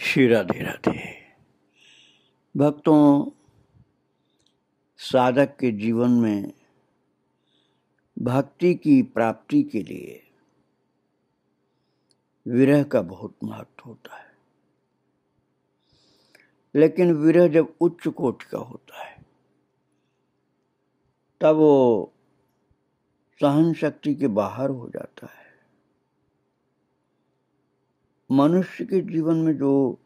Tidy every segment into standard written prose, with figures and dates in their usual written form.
श्री राधे राधे। भक्तों, साधक के जीवन में भक्ति की प्राप्ति के लिए विरह का बहुत महत्व होता है। लेकिन विरह जब उच्च कोटि का होता है तब वो सहन शक्ति के बाहर हो जाता है। मनुष्य के जीवन में जो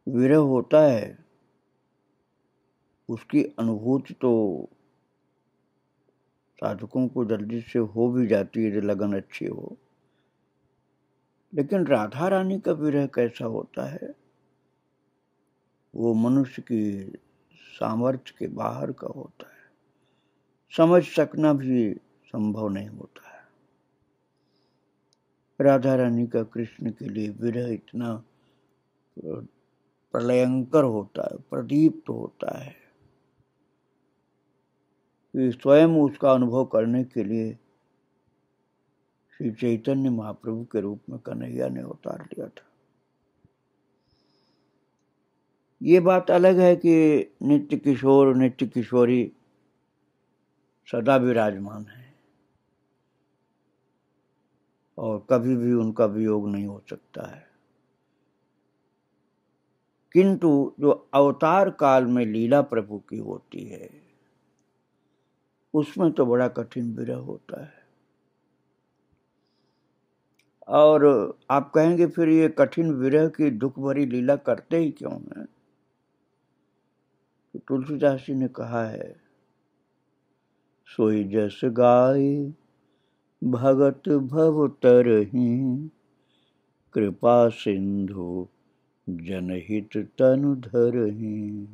विरह होता है उसकी अनुभूति तो साधकों को जल्दी से हो भी जाती है, लगन अच्छी हो। लेकिन राधा रानी का विरह कैसा होता है, वो मनुष्य की सामर्थ्य के बाहर का होता है। समझ सकना भी संभव नहीं होता है। राधा रानी का कृष्ण के लिए विरह इतना प्रलयंकर होता है, प्रदीप्त होता है कि स्वयं उसका अनुभव करने के लिए श्री चैतन्य महाप्रभु के रूप में कन्हैया ने अवतार लिया था। ये बात अलग है कि नित्य किशोर नित्य किशोरी सदा विराजमान है और कभी भी उनका वियोग नहीं हो सकता है। किंतु जो अवतार काल में लीला प्रभु की होती है उसमें तो बड़ा कठिन विरह होता है। और आप कहेंगे फिर ये कठिन विरह की दुख भरी लीला करते ही क्यों हैं? तो तुलसीदास जी ने कहा है, सोई जस गाय भगत भव तरहि, कृपा सिंधु जनहित तनु धरहि।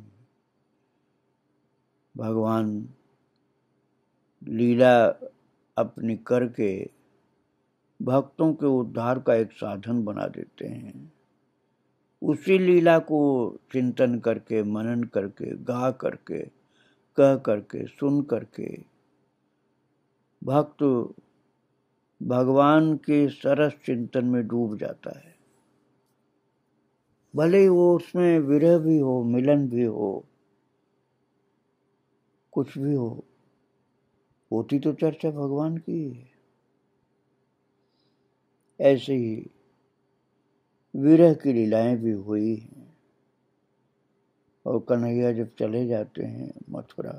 भगवान लीला अपनी करके भक्तों के उद्धार का एक साधन बना देते हैं। उसी लीला को चिंतन करके, मनन करके, गा करके, कह करके, सुन करके भक्त भगवान के सरस चिंतन में डूब जाता है। भले वो उसमें विरह भी हो, मिलन भी हो, कुछ भी हो, होती तो चर्चा भगवान की है। ऐसे ही विरह की लीलाएं भी हुई हैं। और कन्हैया जब चले जाते हैं मथुरा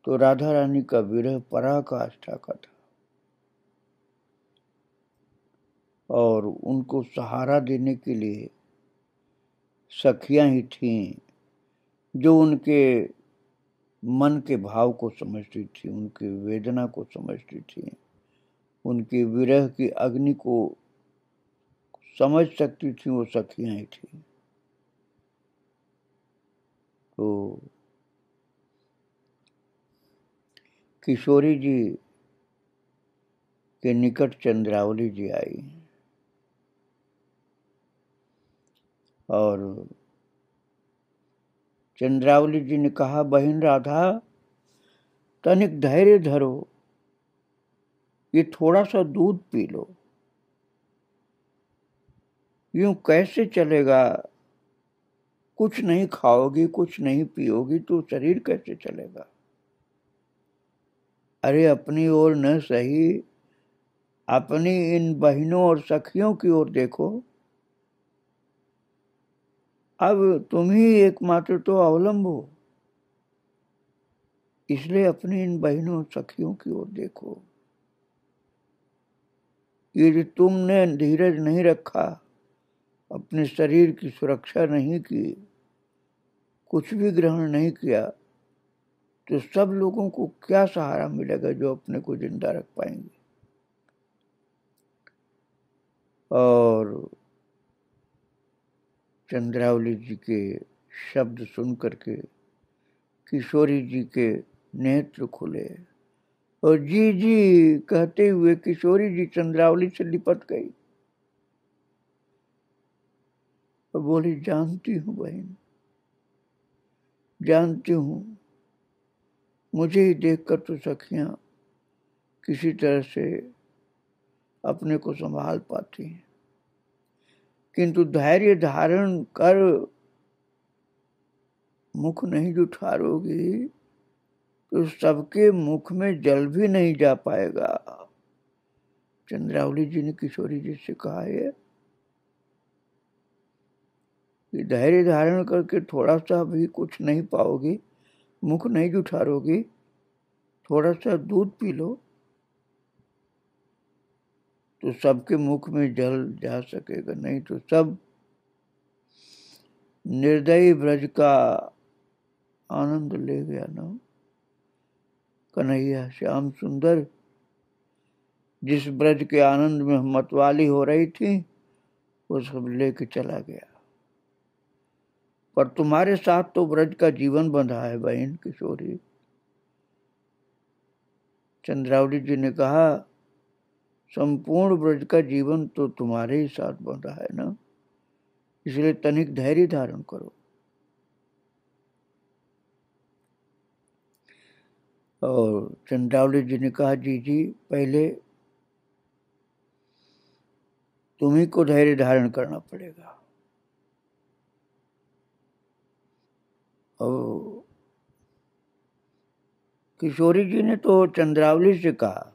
तो राधा रानी का विरह पराकाष्ठा का था और उनको सहारा देने के लिए सखियां ही थीं जो उनके मन के भाव को समझती थी, उनकी वेदना को समझती थी, उनकी विरह की अग्नि को समझ सकती थी, वो सखियां ही थी। तो किशोरी जी के निकट चंद्रावली जी आई और चंद्रावली जी ने कहा, बहन राधा तनिक धैर्य धरो, ये थोड़ा सा दूध पी लो। यूं कैसे चलेगा? कुछ नहीं खाओगी, कुछ नहीं पियोगी तो शरीर कैसे चलेगा? अरे अपनी ओर न सही, अपनी इन बहनों और सखियों की ओर देखो। अब तुम ही एकमात्र तो अवलंब हो, इसलिए अपनी इन बहनों और सखियों की ओर देखो। ये जो तुमने धीरज नहीं रखा, अपने शरीर की सुरक्षा नहीं की, कुछ भी ग्रहण नहीं किया, तो सब लोगों को क्या सहारा मिलेगा जो अपने को जिंदा रख पाएंगे? और चंद्रावली जी के शब्द सुन करके किशोरी जी के नेत्र खुले और जी जी कहते हुए किशोरी जी चंद्रावली से लिपट गई और बोली, जानती हूँ बहन, जानती हूँ, मुझे ही देखकर तो सखियां किसी तरह से अपने को संभाल पाती हैं, किंतु धैर्य धारण कर मुख नहीं जुठारोगी तो सबके मुख में जल भी नहीं जा पाएगा। चंद्रावली जी ने किशोरी जी से कहा है कि धैर्य धारण करके थोड़ा सा भी कुछ नहीं पाओगी, मुख नहीं जुठारोगी, थोड़ा सा दूध पी लो तो सबके मुख में जल जा सकेगा, नहीं तो सब निर्दयी ब्रज का आनंद ले गया ना। कन्हैया श्याम सुंदर जिस ब्रज के आनंद में मतवाली हो रही थी वो सब लेके चला गया। पर तुम्हारे साथ तो ब्रज का जीवन बंधा है बहन किशोरी। चंद्रावली जी ने कहा संपूर्ण ब्रज का जीवन तो तुम्हारे ही साथ बंधा है ना, इसलिए तनिक धैर्य धारण करो। और चंद्रावली जी ने कहा जी पहले तुम्ही को धैर्य धारण करना पड़ेगा। और किशोरी जी ने तो चंद्रावली से कहा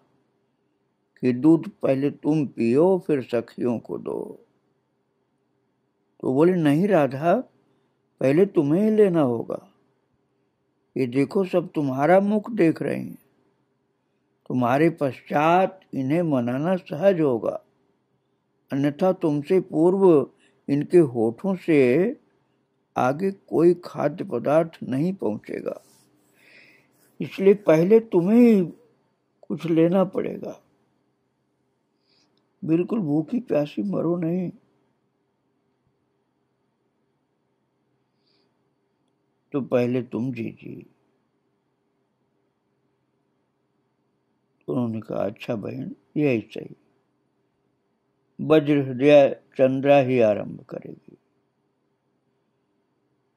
कि दूध पहले तुम पियो फिर सखियों को दो। तो बोले नहीं राधा, पहले तुम्हें ही लेना होगा। ये देखो सब तुम्हारा मुख देख रहे हैं, तुम्हारे पश्चात इन्हें मनाना सहज होगा, अन्यथा तुमसे पूर्व इनके होठों से आगे कोई खाद्य पदार्थ नहीं पहुंचेगा, इसलिए पहले तुम्हें ही कुछ लेना पड़ेगा। बिल्कुल भूखी प्यासी मरो नहीं। तो पहले तुम जी। उन्होंने कहा अच्छा बहन यही सही, वज्र हृदय चंद्रा ही आरंभ करेगी।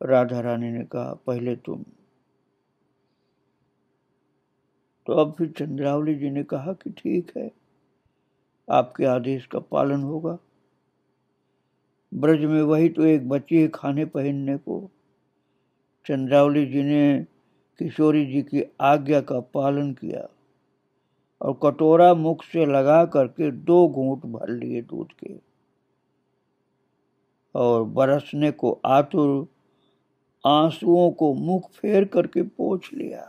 राधा रानी ने कहा पहले तुम। तो अब फिर चंद्रावली जी ने कहा कि ठीक है, आपके आदेश का पालन होगा। ब्रज में वही तो एक बच्ची है खाने पहनने को। चंद्रावली जी ने किशोरी जी की आज्ञा का पालन किया और कटोरा मुख से लगा करके 2 घूंट भर लिए दूध के और बरसने को आतुर आंसुओं को मुख फेर करके पोंछ लिया।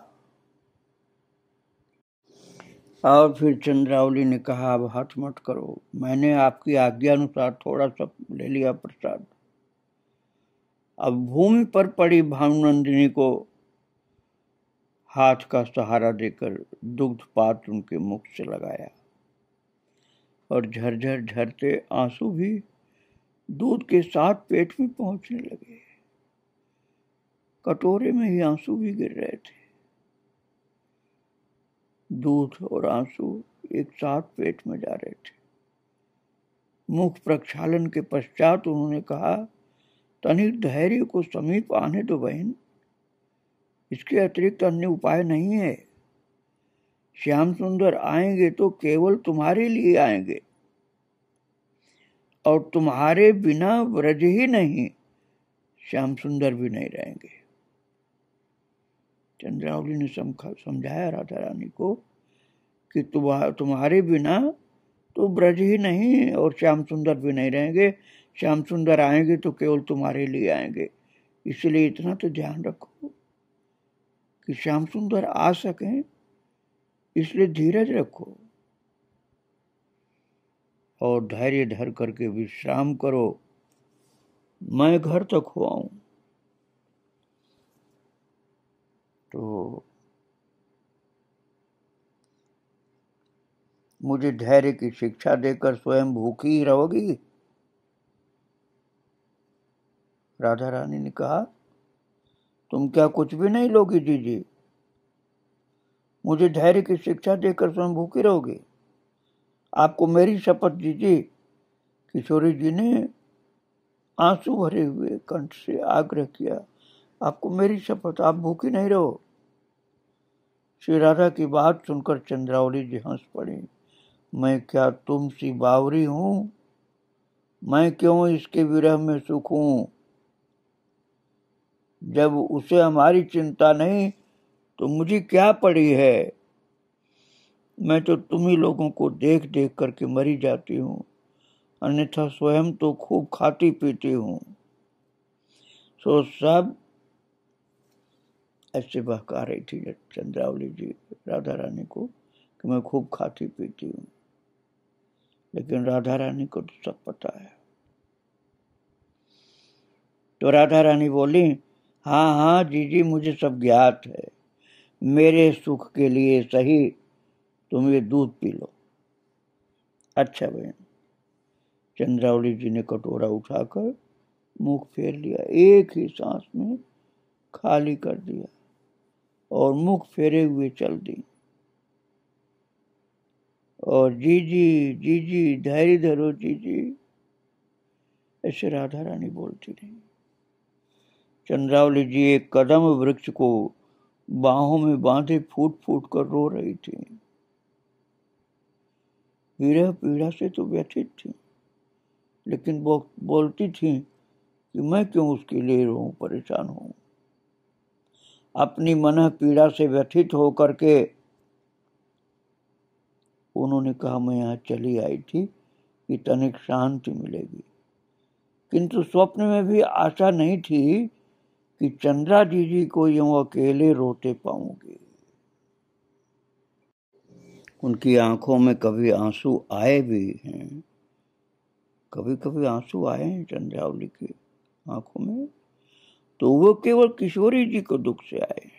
और फिर चंद्रावली ने कहा अब हाथ मत करो, मैंने आपकी आज्ञा अनुसार थोड़ा सा ले लिया प्रसाद। अब भूमि पर पड़ी भानुनंदिनी को हाथ का सहारा देकर दुग्धपात उनके मुख से लगाया और झरझर झरते आंसू भी दूध के साथ पेट में पहुंचने लगे। कटोरे में ही आंसू भी गिर रहे थे। दूध और आंसू एक साथ पेट में जा रहे थे। मुख प्रक्षालन के पश्चात उन्होंने कहा तनिक धैर्य को समीप आने दो बहन, इसके अतिरिक्त अन्य उपाय नहीं है। श्याम सुंदर आएंगे तो केवल तुम्हारे लिए आएंगे और तुम्हारे बिना ब्रज ही नहीं श्याम सुंदर भी नहीं रहेंगे। चंद्रावली ने समझाया राधा रानी को कि तुम्हारे बिना तो ब्रज ही नहीं और श्याम सुंदर भी नहीं रहेंगे। श्याम सुंदर आएंगे तो केवल तुम्हारे लिए आएंगे, इसलिए इतना तो ध्यान रखो कि श्याम सुंदर आ सकें, इसलिए धीरज रखो और धैर्य धर करके विश्राम करो, मैं घर तक हो आऊं। तो मुझे धैर्य की शिक्षा देकर स्वयं भूखी ही रहोगी? राधा रानी ने कहा तुम क्या कुछ भी नहीं लोगी जी? मुझे धैर्य की शिक्षा देकर स्वयं भूखी रहोगी? आपको मेरी शपथ दीजिए। किशोरी जी ने आंसू भरे हुए कंठ से आग्रह किया, आपको मेरी शपथ, आप भूखी नहीं रहो। श्री राधा की बात सुनकर चंद्रावली जी हंस पड़ी। मैं क्या तुम सी बावरी हूं? मैं क्यों इसके विरह में सुख हूं। जब उसे हमारी चिंता नहीं तो मुझे क्या पड़ी है। मैं तो तुम ही लोगों को देख देख करके मरी जाती हूँ, अन्यथा स्वयं तो खूब खाती पीती हूँ। सो सब ऐसे बहका रही थी चंद्रावली जी राधा रानी को कि मैं खूब खाती पीती हूँ, लेकिन राधा रानी को तो सब पता है। तो राधा रानी बोली, हाँ हाँ जीजी, मुझे सब ज्ञात है। मेरे सुख के लिए सही तुम ये दूध पी लो। अच्छा बहन। चंद्रावली जी ने कटोरा उठाकर मुख फेर लिया, एक ही सांस में खाली कर दिया और मुख फेरे हुए चल दी। और जीजी जीजी धैर्य धरो जीजी, ऐसे राधा रानी बोलती रही। चंद्रावली जी एक कदम वृक्ष को बाहों में बांधे फूट फूट कर रो रही थी। विरह पीड़ा से तो व्यथित थी, लेकिन वो बोलती थी कि मैं क्यों उसके लिए रोऊं, परेशान हूं। अपनी मन पीड़ा से व्यथित होकर के उन्होंने कहा, मैं यहाँ चली आई थी कि तनिक शांति मिलेगी, किंतु स्वप्न में भी आशा नहीं थी कि चंद्रा जी को यूं अकेले रोते पाऊंगी। उनकी आंखों में कभी आंसू आए भी हैं, कभी कभी आंसू आए हैं चंद्रावली की आंखों में, तो वो केवल किशोरी जी को दुख से आए।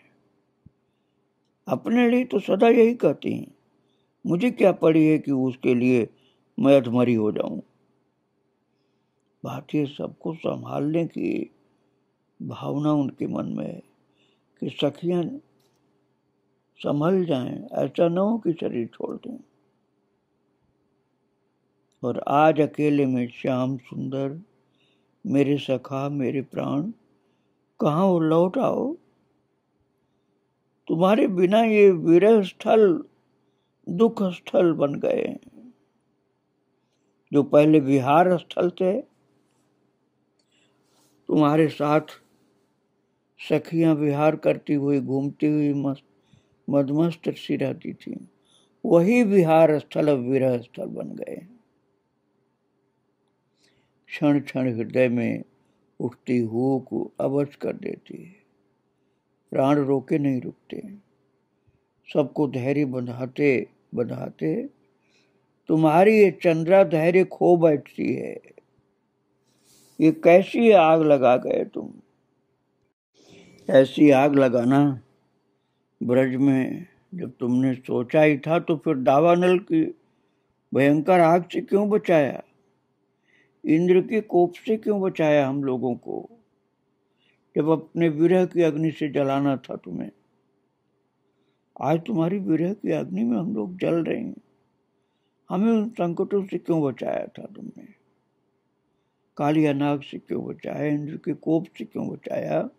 अपने लिए तो सदा यही कहती हैं, मुझे क्या पड़ी है कि उसके लिए मैं अधमरी हो जाऊं। बात ये सबको संभालने की भावना उनके मन में है कि सखियां संभल जाएं, ऐसा न हो कि शरीर छोड़ दें। और आज अकेले में श्याम सुंदर, मेरे सखा मेरे प्राण, कहाँ हो, लौट आओ। तुम्हारे बिना ये विरह स्थल दुख स्थल बन गए। जो पहले विहार स्थल थे, तुम्हारे साथ सखियां विहार करती हुई घूमती हुई मदमस्त सी रहती थी, वही विहार स्थल अब विरह स्थल बन गए। क्षण क्षण हृदय में उठती हुक अवश कर देती है, प्राण रोके नहीं रुकते। सबको धैर्य बंधाते बंधाते तुम्हारी ये चंद्रा धैर्य खो बैठती है। ये कैसी आग लगा गए तुम। ऐसी आग लगाना ब्रज में जब तुमने सोचा ही था, तो फिर दावानल की भयंकर आग से क्यों बचाया, इंद्र के कोप से क्यों बचाया हम लोगों को, जब अपने विरह की अग्नि से जलाना था तुम्हें। आज तुम्हारी विरह की अग्नि में हम लोग जल रहे हैं, हमें उन संकटों से क्यों बचाया था तुमने। कालिया नाग से क्यों बचाया, इंद्र के कोप से क्यों बचाया,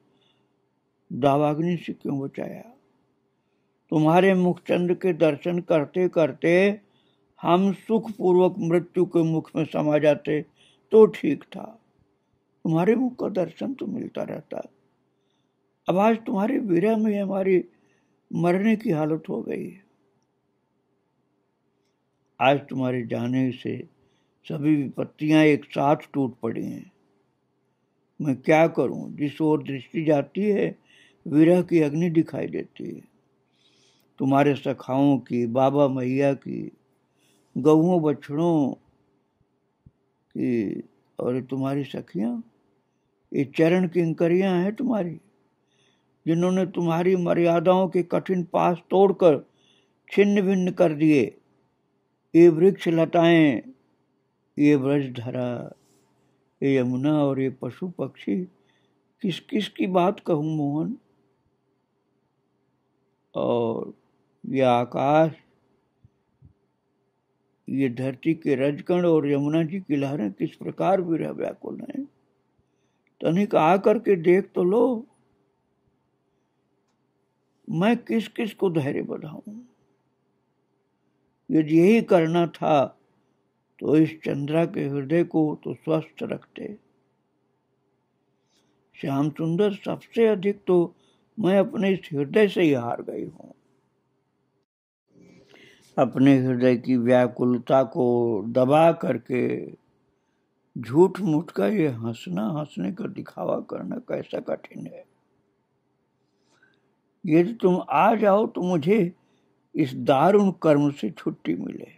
दावाग्नि से क्यों बचाया। तुम्हारे मुखचंद्र के दर्शन करते करते हम सुख पूर्वक मृत्यु के मुख में समा जाते तो ठीक था। तुम्हारे मुख का दर्शन तो मिलता रहता। अब आज तुम्हारे विरह में हमारी मरने की हालत हो गई है। आज तुम्हारे जाने से सभी विपत्तियां एक साथ टूट पड़ी हैं। मैं क्या करूं, जिस ओर दृष्टि जाती है विरह की अग्नि दिखाई देती है। तुम्हारे सखाओं की, बाबा मैया की, गऊओं बछड़ों की, और तुम्हारी सखियां, ये चरण किंकरियां हैं तुम्हारी, जिन्होंने तुम्हारी मर्यादाओं के कठिन पास तोड़कर छिन्न भिन्न कर दिए। ये वृक्ष लताएं, ये ब्रजधरा, ये यमुना और ये पशु पक्षी, किस किस की बात कहूं मोहन। और ये आकाश, ये धरती के रजकण और यमुना जी की लहरें किस प्रकार विरह व्याकुल हैं। तनिक आकर के देख तो लो, मैं किस किस को धैर्य बढ़ाऊं। यदि यही करना था तो इस चंद्रा के हृदय को तो स्वस्थ रखते। श्याम सुंदर, सबसे अधिक तो मैं अपने इस हृदय से ही हार गई हूं। अपने हृदय की व्याकुलता को दबा करके झूठ मूठ का ये हंसने का दिखावा करना कैसा कठिन है। यदि तुम आ जाओ तो मुझे इस दारुण कर्म से छुट्टी मिले।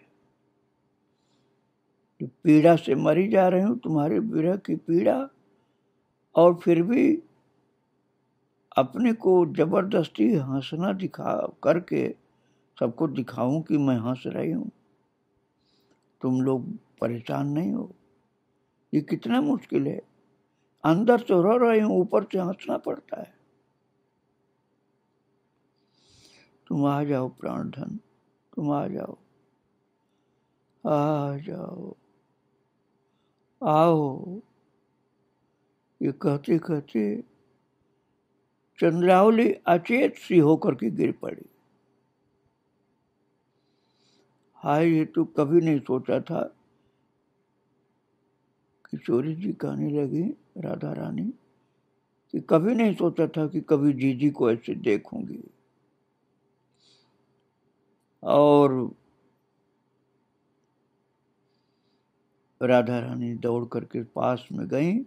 जो पीड़ा से मरी जा रही हूं, तुम्हारे विरह की पीड़ा, और फिर भी अपने को जबरदस्ती हंसना दिखा करके सबको दिखाऊं कि मैं हंस रही हूं। तुम लोग परेशान नहीं हो? ये कितना मुश्किल है। अंदर तो रो रही हूं, ऊपर से हंसना पड़ता है। तुम आ जाओ प्राणधन, तुम आ जाओ, आ जाओ, आओ। ये कहते कहते चंद्रावली अचेत सी होकर के गिर पड़ी। हाय, ये तो कभी नहीं सोचा था। किशोरी जी कहने लगी, राधा रानी, कि कभी नहीं सोचा था कि कभी जीजी को ऐसे देखूंगी। और राधा रानी दौड़ करके पास में गई,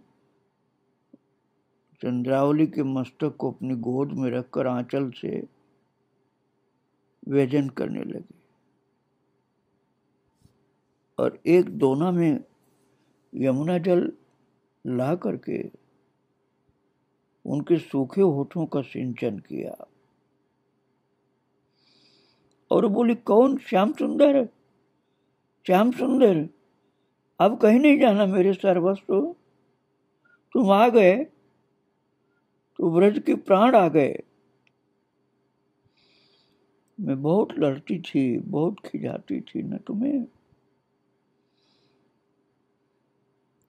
चंद्रावली के मस्तक को अपनी गोद में रखकर आंचल से व्यजन करने लगी और एक दोना में यमुना जल ला करके उनके सूखे होठों का सिंचन किया और बोली, कौन? श्याम सुंदर, श्याम सुंदर, अब कहीं नहीं जाना मेरे सर्वस्व। तुम आ गए तो ब्रज के प्राण आ गए। मैं बहुत लड़ती थी, बहुत खिजाती थी न तुम्हें।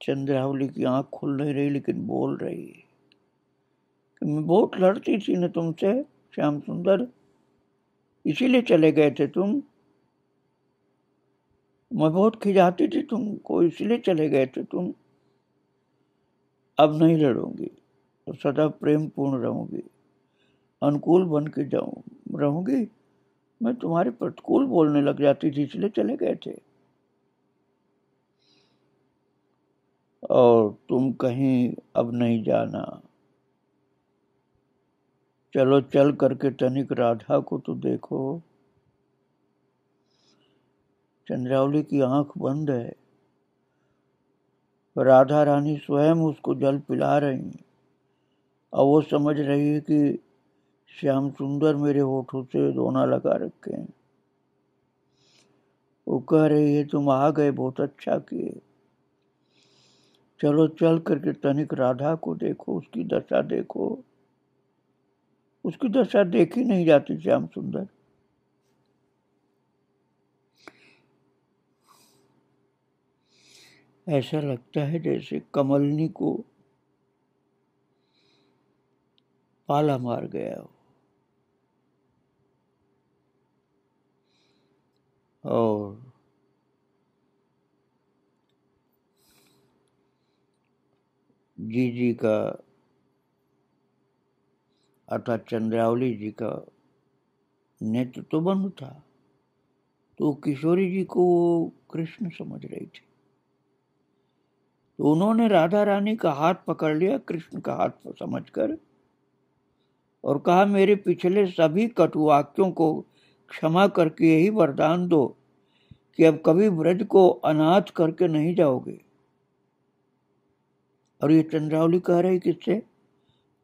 चंद्रावली की आंख खुल नहीं रही लेकिन बोल रही कि मैं बहुत लड़ती थी न तुमसे श्याम सुंदर, इसीलिए चले गए थे तुम। मैं बहुत खिजाती थी तुमको, इसलिए चले गए थे तुम। अब नहीं लड़ूंगी, तो सदा प्रेम पूर्ण रहूंगी, अनुकूल बन के रहूंगी। मैं तुम्हारे प्रतिकूल बोलने लग जाती थी, इसलिए चले गए थे। और तुम कहीं अब नहीं जाना। चलो चल करके तनिक राधा को तो देखो। चंद्रावली की आंख बंद है, राधा रानी स्वयं उसको जल पिला रही और वो समझ रही है कि श्याम सुंदर मेरे होठों से रोना लगा रखे हैं। वो कह रही है, तुम आ गए, बहुत अच्छा किए। चलो चल करके तनिक राधा को देखो, उसकी दशा देखो। उसकी दशा देखी नहीं जाती श्याम सुंदर। ऐसा लगता है जैसे कमलनी को पाला मार गया हो। और जी का अर्थात चंद्रावली जी का नेत्र तो बंद था, तो किशोरी जी को कृष्ण समझ रही थी। तो उन्होंने राधा रानी का हाथ पकड़ लिया, कृष्ण का हाथ समझकर, और कहा, मेरे पिछले सभी कटुवाक्यों को क्षमा करके यही वरदान दो कि अब कभी ब्रज को अनाथ करके नहीं जाओगे। और ये चंद्रावली कह रही किससे?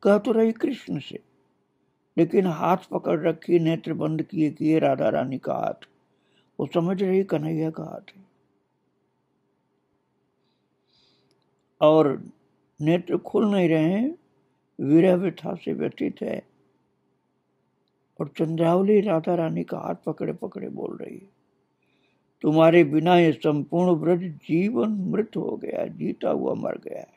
कह तो रही कृष्ण से, लेकिन हाथ पकड़ रखी, नेत्र बंद किए राधा रानी का हाथ। वो समझ रही कन्हैया का हाथ है और नेत्र खुल नहीं रहे हैं, विरह व्यथा से व्यथित है। और चंद्रावली राधा रानी का हाथ पकड़े पकड़े बोल रही है, तुम्हारे बिना ये संपूर्ण ब्रज जीवन मृत हो गया, जीता हुआ मर गया है।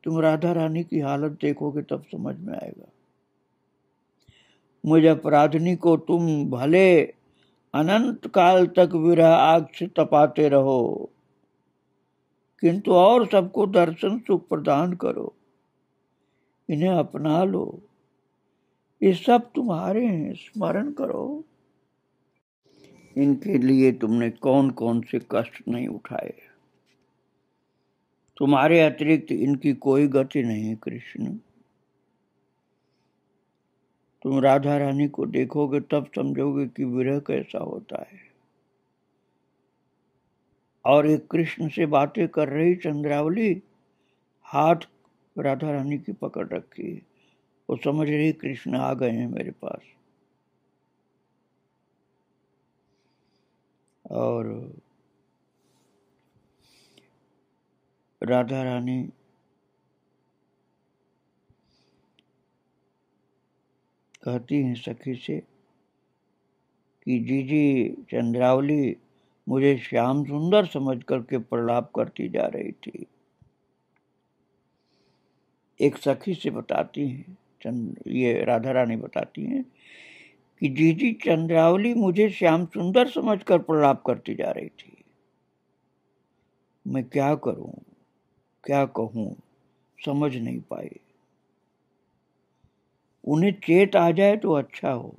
तुम राधा रानी की हालत देखोगे तब समझ में आएगा। मुझे अपराधनी को तुम भले अनंत काल तक विरह आग से तपाते रहो, किंतु और सबको दर्शन सुख प्रदान करो, इन्हें अपना लो, ये सब तुम्हारे हैं, स्मरण करो। इनके लिए तुमने कौन कौन से कष्ट नहीं उठाए, तुम्हारे अतिरिक्त इनकी कोई गति नहीं। कृष्ण, तुम राधा रानी को देखोगे तब समझोगे कि विरह कैसा होता है। और एक कृष्ण से बातें कर रही चंद्रावली हाथ राधा रानी की पकड़ रखी है, वो समझ रही कृष्ण आ गए हैं मेरे पास। और राधा रानी कहती हैं सखी से कि जीजी चंद्रावली मुझे श्याम सुंदर समझ करके प्रलाप करती जा रही थी। एक सखी से बताती हैं, ये राधा रानी बताती हैं कि जीजी चंद्रावली मुझे श्याम सुंदर समझकर प्रलाप करती जा रही थी। मैं क्या करूं, क्या कहूं, समझ नहीं पाई। उन्हें चेत आ जाए तो अच्छा हो,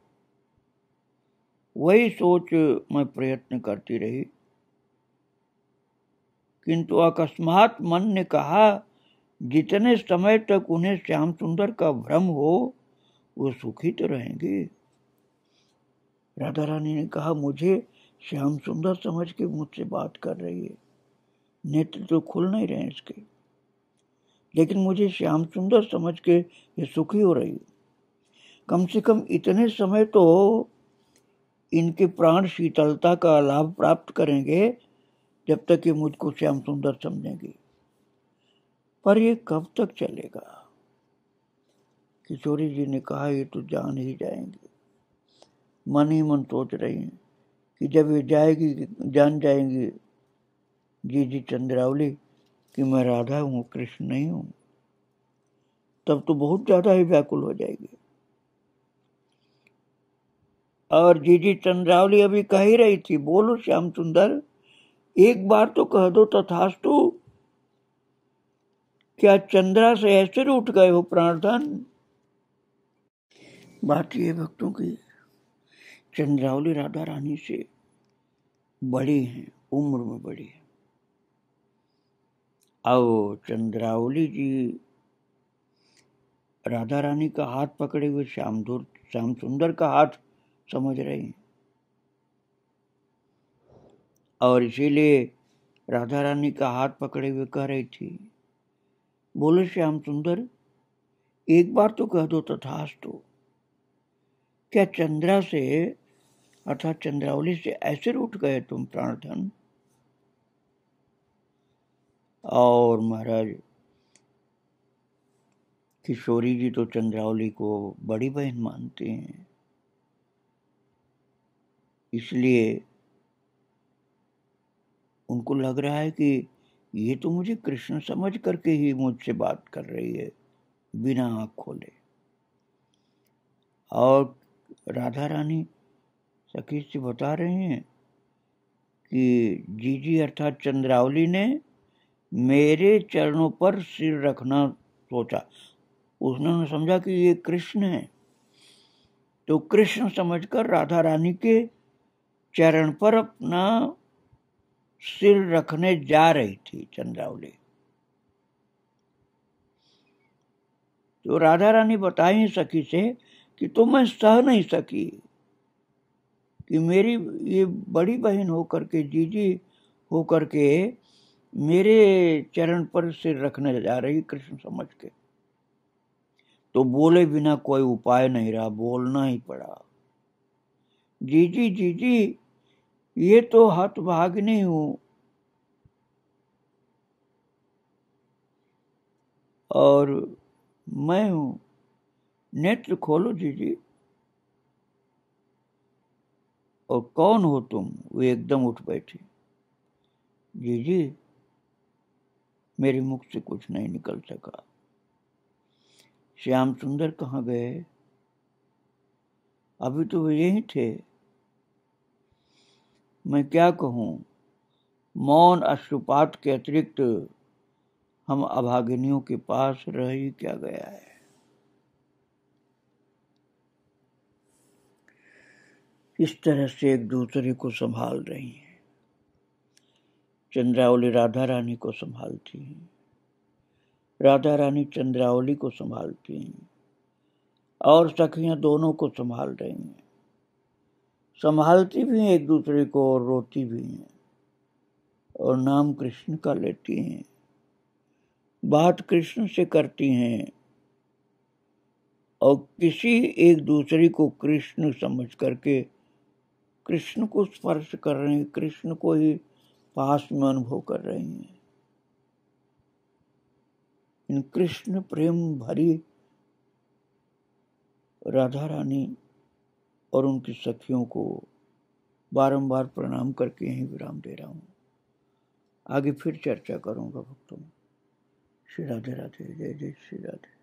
वही सोच मैं प्रयत्न करती रही, किंतु अकस्मात मन ने कहा जितने समय तक उन्हें श्याम सुंदर का भ्रम हो वो सुखी तो रहेंगे। राधा रानी ने कहा मुझे श्याम सुंदर समझ के मुझसे बात कर रही है, नेत्र तो खुल नहीं रहे इसके, लेकिन मुझे श्याम सुंदर समझ के ये सुखी हो रही है। कम से कम इतने समय तो इनके प्राण शीतलता का लाभ प्राप्त करेंगे जब तक ये मुझको श्याम सुंदर समझेंगे। पर ये कब तक चलेगा? किशोरी जी ने कहा ये तो जान ही जाएंगे। मन ही मन सोच रही हैं कि जब ये जान जाएंगी जी चंद्रावली कि मैं राधा हूँ, कृष्ण नहीं हूँ, तब तो बहुत ज्यादा ही व्याकुल हो जाएगी। और जी चंद्रावली अभी कह ही रही थी, बोलो श्याम सुंदर, एक बार तो कह दो तथास्तु, क्या चंद्रा से ऐसे उठ गए हो प्राणधन? बात ये भक्तों की, चंद्रावली राधा रानी से बड़ी हैं, उम्र में बड़ी है। आओ चंद्रावली जी राधा रानी का हाथ पकड़े हुए श्याम सुंदर का हाथ समझ रहे हैं, और इसीलिए राधा रानी का हाथ पकड़े हुए कह रही थी, बोले श्याम सुंदर, एक बार तो कह दो तथास्तु, क्या चंद्रा से अर्थात चंद्रावली से ऐसे उठ गए तुम प्राणधन? और महाराज किशोरी जी तो चंद्रावली को बड़ी बहन मानते हैं, इसलिए उनको लग रहा है कि ये तो मुझे कृष्ण समझ करके ही मुझसे बात कर रही है बिना आंख खोले। और राधा रानी सखी से बता रहे हैं कि जीजी अर्थात चंद्रावली ने मेरे चरणों पर सिर रखना सोचा। उसने समझा कि ये कृष्ण है, तो कृष्ण समझकर राधा रानी के चरण पर अपना सिर रखने जा रही थी चंद्रावली। तो राधा रानी बताई सखी से कि तो मैं सह नहीं सकी कि मेरी ये बड़ी बहन होकर के जीजी होकर के मेरे चरण पर सिर रखने जा रही कृष्ण समझ के, तो बोले बिना कोई उपाय नहीं रहा, बोलना ही पड़ा। जीजी जीजी ये तो हतभागिनी हूं और मैं हूं, नेत्र खोलो जीजी। और कौन हो तुम? वो एकदम उठ बैठी। जीजी मेरे मुख से कुछ नहीं निकल सका। श्याम सुंदर कहाँ गए? अभी तो वे यही थे। मैं क्या कहूँ, मौन अश्रुपात के अतिरिक्त हम अभागिनियों के पास रह ही क्या गया है। इस तरह से एक दूसरे को संभाल रही हैं। चंद्रावली राधा रानी को संभालती हैं, राधा रानी चंद्रावली को संभालती हैं, और सखियां दोनों को संभाल रही हैं। संभालती भी हैं एक दूसरे को और रोती भी हैं, और नाम कृष्ण का लेती हैं, बात कृष्ण से करती हैं, और किसी एक दूसरे को कृष्ण समझ करके कृष्ण को स्पर्श कर रहे हैं, कृष्ण को ही पास में अनुभव कर रही हैं। इन कृष्ण प्रेम भरी राधा रानी और उनकी सखियों को बारंबार प्रणाम करके यहीं विराम दे रहा हूँ। आगे फिर चर्चा करूंगा भक्तों। श्री राधे राधे, जय जय श्री राधे।